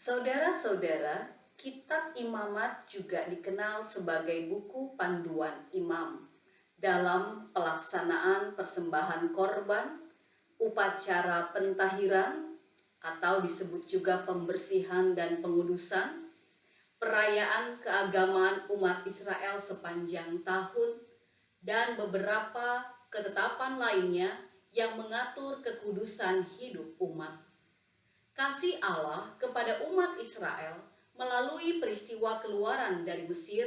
Saudara-saudara, Kitab Imamat juga dikenal sebagai buku panduan imam dalam pelaksanaan persembahan korban, upacara pentahiran atau disebut juga pembersihan dan pengudusan, perayaan keagamaan umat Israel sepanjang tahun, dan beberapa ketetapan lainnya yang mengatur kekudusan hidup umat. Kasih Allah kepada umat Israel melalui peristiwa keluaran dari Mesir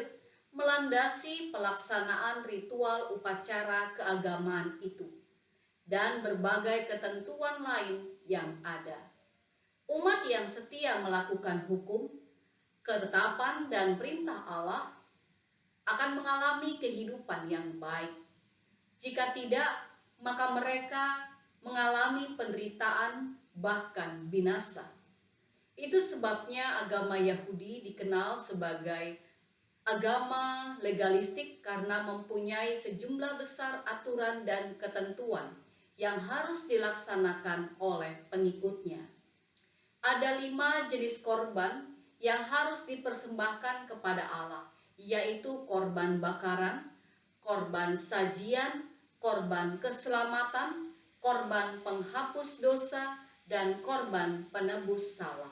melandasi pelaksanaan ritual upacara keagamaan itu dan berbagai ketentuan lain yang ada. Umat yang setia melakukan hukum, ketetapan dan perintah Allah akan mengalami kehidupan yang baik. Jika tidak, maka mereka mengalami penderitaan bahkan binasa. Itu sebabnya agama Yahudi dikenal sebagai agama legalistik karena mempunyai sejumlah besar aturan dan ketentuan yang harus dilaksanakan oleh pengikutnya. Ada 5 jenis korban yang harus dipersembahkan kepada Allah, yaitu korban bakaran, korban sajian, korban keselamatan, korban penghapus dosa, dan korban penebus salah.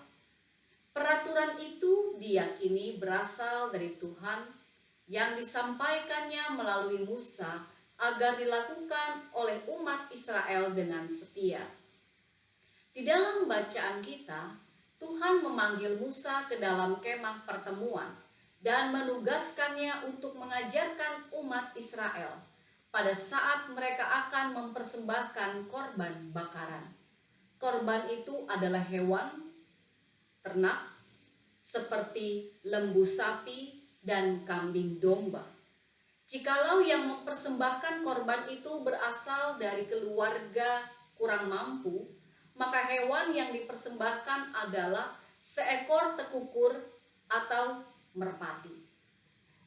Peraturan itu diyakini berasal dari Tuhan yang disampaikannya melalui Musa agar dilakukan oleh umat Israel dengan setia. Di dalam bacaan kita, Tuhan memanggil Musa ke dalam kemah pertemuan dan menugaskannya untuk mengajarkan umat Israel pada saat mereka akan mempersembahkan korban bakaran. Korban itu adalah hewan ternak seperti lembu sapi dan kambing domba. Jikalau yang mempersembahkan korban itu berasal dari keluarga kurang mampu, maka hewan yang dipersembahkan adalah seekor tekukur atau merpati.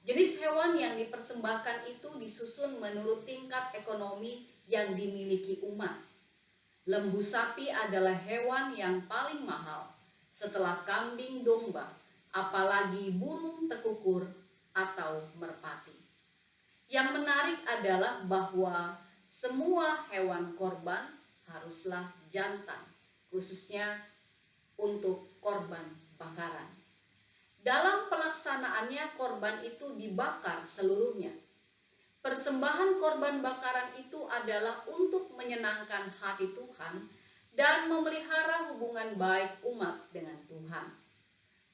Jenis hewan yang dipersembahkan itu disusun menurut tingkat ekonomi yang dimiliki umat. Lembu sapi adalah hewan yang paling mahal setelah kambing domba, apalagi burung tekukur atau merpati. Yang menarik adalah bahwa semua hewan korban haruslah jantan, khususnya untuk korban bakaran. Dalam pelaksanaannya korban itu dibakar seluruhnya. Persembahan korban bakaran itu adalah untuk menyenangkan hati Tuhan dan memelihara hubungan baik umat dengan Tuhan.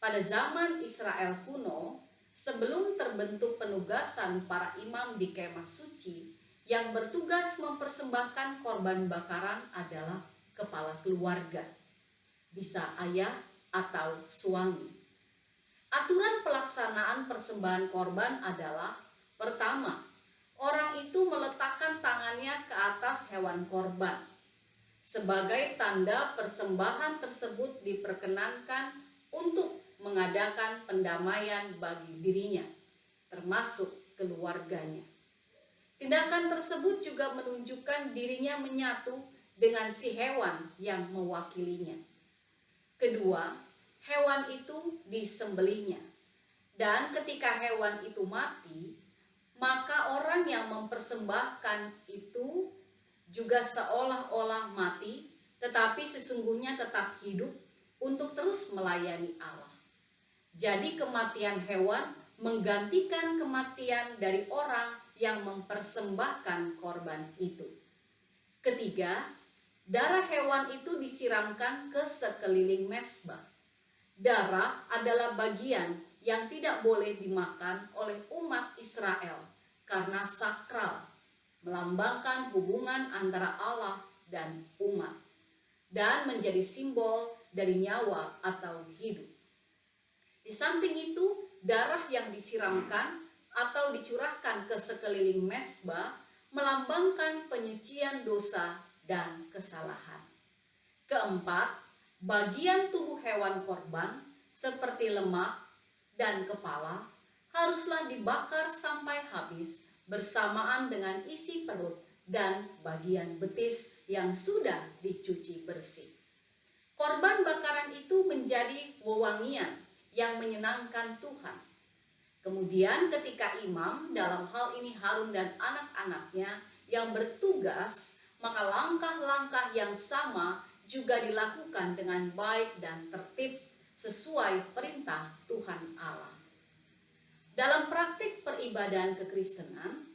Pada zaman Israel kuno, sebelum terbentuk penugasan para imam di kemah suci, yang bertugas mempersembahkan korban bakaran adalah kepala keluarga, bisa ayah atau suami. Aturan pelaksanaan persembahan korban adalah: pertama, orang itu meletakkan tangannya ke atas hewan korban. Sebagai tanda persembahan tersebut diperkenankan untuk mengadakan pendamaian bagi dirinya, termasuk keluarganya. Tindakan tersebut juga menunjukkan dirinya menyatu dengan si hewan yang mewakilinya. Kedua, hewan itu disembelihnya. Dan ketika hewan itu mati, maka orang yang mempersembahkan itu juga seolah-olah mati, tetapi sesungguhnya tetap hidup untuk terus melayani Allah. Jadi kematian hewan menggantikan kematian dari orang yang mempersembahkan korban itu. Ketiga, darah hewan itu disiramkan ke sekeliling mezbah. Darah adalah bagian yang tidak boleh dimakan oleh umat Israel karena sakral, melambangkan hubungan antara Allah dan umat, dan menjadi simbol dari nyawa atau hidup. Di samping itu, darah yang disiramkan atau dicurahkan ke sekeliling mezbah melambangkan penyucian dosa dan kesalahan. Keempat, bagian tubuh hewan korban seperti lemak dan kepala haruslah dibakar sampai habis bersamaan dengan isi perut dan bagian betis yang sudah dicuci bersih. Korban bakaran itu menjadi wewangian yang menyenangkan Tuhan. Kemudian ketika imam, dalam hal ini Harun dan anak-anaknya yang bertugas, maka langkah-langkah yang sama juga dilakukan dengan baik dan tertib sesuai perintah Tuhan Allah. Dalam praktik peribadahan kekristenan,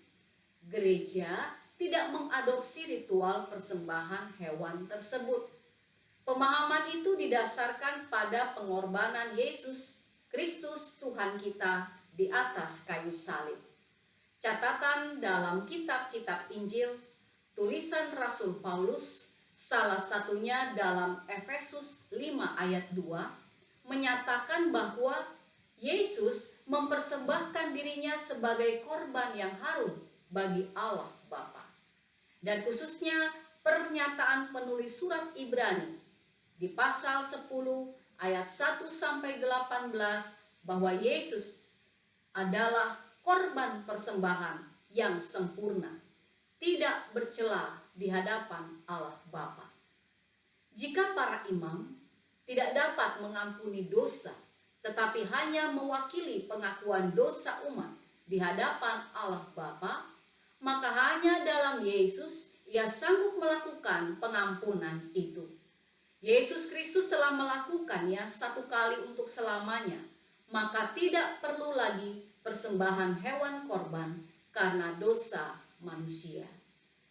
gereja tidak mengadopsi ritual persembahan hewan tersebut. Pemahaman itu didasarkan pada pengorbanan Yesus Kristus Tuhan kita di atas kayu salib. Catatan dalam kitab-kitab Injil, tulisan Rasul Paulus, salah satunya dalam Efesus 5 ayat 2, menyatakan bahwa Yesus mempersembahkan dirinya sebagai korban yang harum bagi Allah Bapa. Dan khususnya pernyataan penulis surat Ibrani di pasal 10 ayat 1 sampai 18 bahwa Yesus adalah korban persembahan yang sempurna, tidak bercela di hadapan Allah Bapa. Jika para imam tidak dapat mengampuni dosa, tetapi hanya mewakili pengakuan dosa umat di hadapan Allah Bapa, maka hanya dalam Yesus ia sanggup melakukan pengampunan itu. Yesus Kristus telah melakukannya satu kali untuk selamanya, maka tidak perlu lagi persembahan hewan korban karena dosa manusia.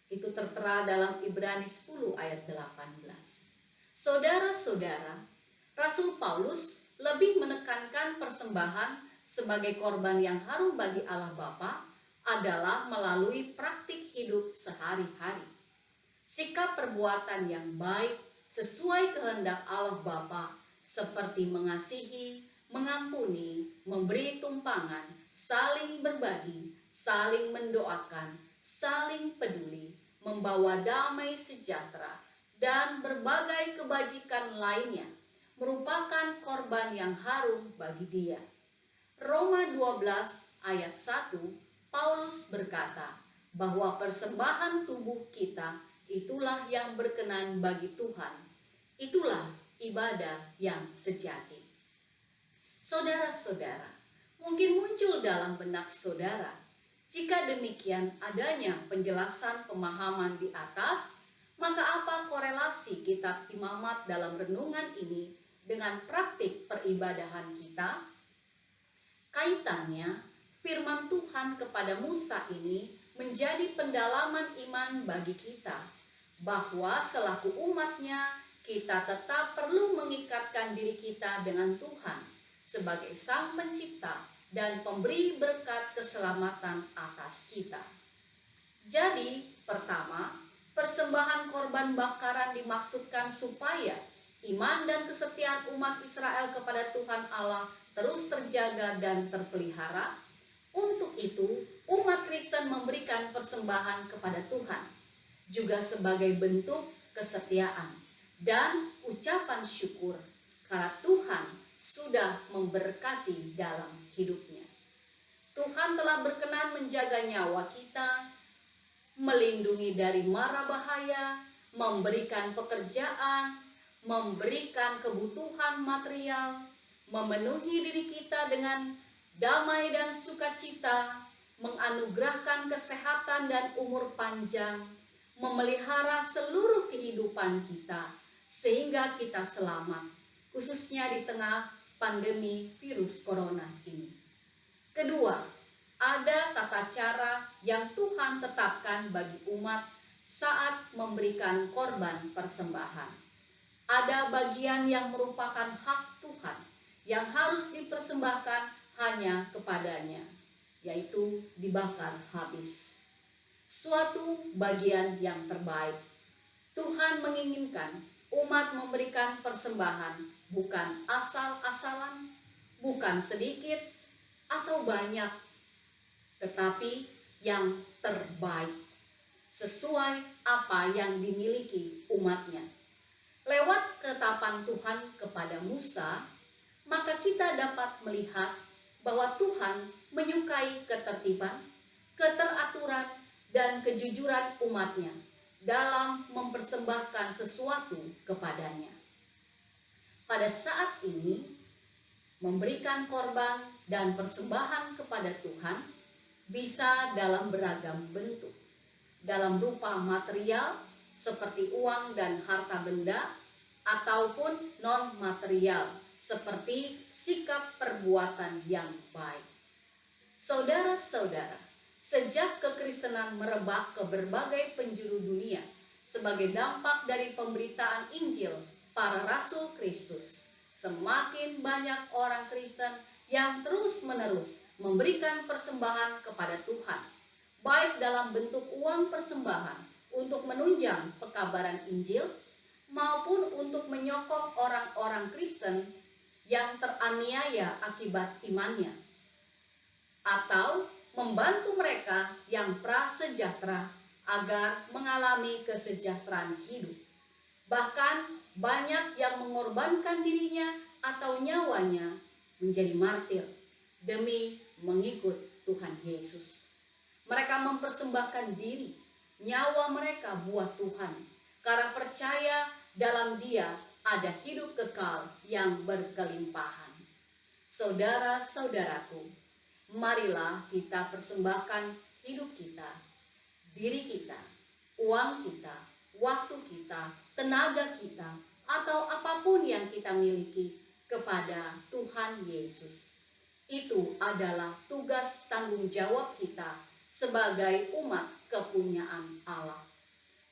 Itu tertera dalam Ibrani 10 ayat 18. Saudara-saudara, Rasul Paulus lebih menekankan persembahan sebagai korban yang harum bagi Allah Bapa adalah melalui praktik hidup sehari-hari. Sikap perbuatan yang baik sesuai kehendak Allah Bapa seperti mengasihi, mengampuni, memberi tumpangan, saling berbagi, saling mendoakan, saling peduli, membawa damai sejahtera, dan berbagai kebajikan lainnya merupakan korban yang harum bagi Dia. Roma 12 ayat 1, Paulus berkata bahwa persembahan tubuh kita itulah yang berkenan bagi Tuhan. Itulah ibadah yang sejati. Saudara-saudara, mungkin muncul dalam benak saudara, jika demikian adanya penjelasan pemahaman di atas, maka apa korelasi kitab Imamat dalam renungan ini dengan praktik peribadahan kita? Kaitannya, firman Tuhan kepada Musa ini menjadi pendalaman iman bagi kita, bahwa selaku umatnya kita tetap perlu mengikatkan diri kita dengan Tuhan sebagai Sang Pencipta dan pemberi berkat keselamatan atas kita. Jadi, pertama, persembahan korban bakaran dimaksudkan supaya iman dan kesetiaan umat Israel kepada Tuhan Allah terus terjaga dan terpelihara. Untuk itu, umat Kristen memberikan persembahan kepada Tuhan, juga sebagai bentuk kesetiaan dan ucapan syukur karena Tuhan sudah memberkati dalam hidupnya. Tuhan telah berkenan menjaga nyawa kita, melindungi dari mara bahaya, memberikan pekerjaan, memberikan kebutuhan material, memenuhi diri kita dengan damai dan sukacita, menganugerahkan kesehatan dan umur panjang, memelihara seluruh kehidupan kita sehingga kita selamat, khususnya di tengah pandemi virus corona ini. Kedua, ada tata cara yang Tuhan tetapkan bagi umat saat memberikan korban persembahan. Ada bagian yang merupakan hak Tuhan yang harus dipersembahkan hanya kepadanya, yaitu dibakar habis. Suatu bagian yang terbaik. Tuhan menginginkan umat memberikan persembahan bukan asal-asalan, bukan sedikit atau banyak, tetapi yang terbaik sesuai apa yang dimiliki umatnya. Lewat ketetapan Tuhan kepada Musa, maka kita dapat melihat bahwa Tuhan menyukai ketertiban, keteraturan, dan kejujuran umatnya dalam mempersembahkan sesuatu kepadanya. pada saat ini memberikan korban dan persembahan kepada Tuhan bisa dalam beragam bentuk, dalam rupa material seperti uang dan harta benda, ataupun non-material seperti sikap perbuatan yang baik. Saudara-saudara, sejak kekristenan merebak ke berbagai penjuru dunia sebagai dampak dari pemberitaan Injil para rasul Kristus, semakin banyak orang Kristen yang terus-menerus memberikan persembahan kepada Tuhan, baik dalam bentuk uang persembahan untuk menunjang pekabaran Injil maupun untuk menyokong orang-orang Kristen yang teraniaya akibat imannya, atau membantu mereka yang prasejahtera agar mengalami kesejahteraan hidup. Bahkan banyak yang mengorbankan dirinya atau nyawanya menjadi martir demi mengikut Tuhan Yesus. Mereka mempersembahkan diri, nyawa mereka buat Tuhan, karena percaya dalam Dia ada hidup kekal yang berkelimpahan. Saudara-saudaraku, marilah kita persembahkan hidup kita, diri kita, uang kita, waktu kita, tenaga kita, atau apapun yang kita miliki kepada Tuhan Yesus. Itu adalah tugas tanggung jawab kita sebagai umat kepunyaan Allah.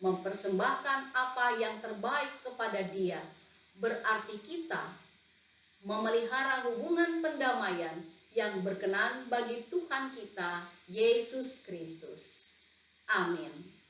Mempersembahkan apa yang terbaik kepada Dia berarti kita memelihara hubungan pendamaian yang berkenan bagi Tuhan kita, Yesus Kristus. Amin.